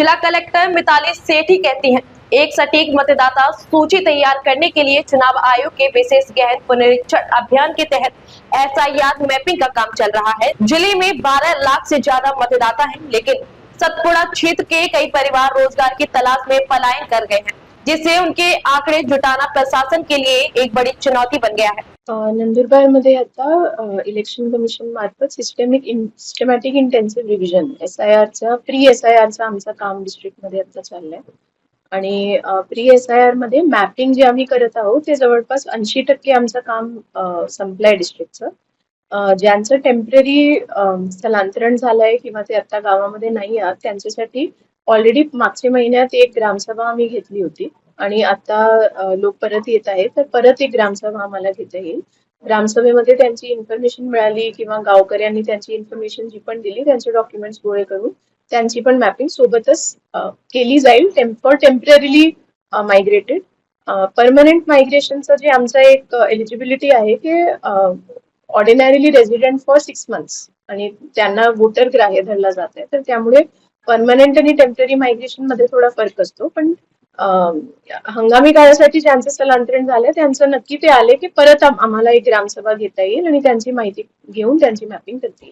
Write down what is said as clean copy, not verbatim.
जिला कलेक्टर मिताली सेठी कहती हैं, एक सटीक मतदाता सूची तैयार करने के लिए चुनाव आयोग के विशेष गहन पुनरीक्षण अभियान के तहत एसआईआर मैपिंग का काम चल रहा है। जिले में 12 लाख से ज्यादा मतदाता हैं, लेकिन सतपुड़ा क्षेत्र के कई परिवार रोजगार की तलाश में पलायन कर गए हैं, जिससे उनके आंकड़े जुटाना प्रशासन के लिए एक बड़ी चुनौती बन गया है। नंदुरबार मध्ये आता इलेक्शन कमिशन मार्फत सिस्टमॅटिक इंटेन्सिव्ह रिव्हिजन SIRचा प्री SIRचा आमचं काम डिस्ट्रिक्ट मध्ये आता चाललंय आणि प्री SIR मध्ये मॅपिंग जे आम्ही करत आहोत ते जवळपास 80% आमचं काम संपलंय डिस्ट्रिक्टचं. ज्यांचं टेम्पररी स्थलांतरण झालंय किंवा ते आता गावामध्ये नाही आहात त्यांच्यासाठी ऑलरेडी मागच्या महिन्यात एक ग्रामसभा आम्ही घेतली होती आणि आता लोक परत येत आहेत तर परत एक ग्रामसभा आम्हाला घेता येईल. ग्रामसभेमध्ये त्यांची इन्फॉर्मेशन मिळाली किंवा गावकऱ्यांनी त्यांची इन्फॉर्मेशन जी पण दिली त्यांचे डॉक्युमेंट्स गोळे करून त्यांची पण मॅपिंग सोबतच केली जाईल फॉर टेम्पररीली मायग्रेटेड. परमनंट मायग्रेशनचं जे आमचं एक एलिजिबिलिटी आहे ते ऑर्डिनरीली रेसिडेंट फॉर 6 months आणि त्यांना वोटर ग्राह्य धरला जात आहे. तर त्यामुळे परमनंट आणि टेम्पररी मायग्रेशन मध्ये थोडा फरक असतो. पण हंगामी काळासाठी ज्यांचं स्थलांतरण झालं त्यांचं नक्की ते आले की परत आम्हाला एक ग्रामसभा घेता येईल आणि त्यांची माहिती घेऊन त्यांची मॅपिंग करता येईल.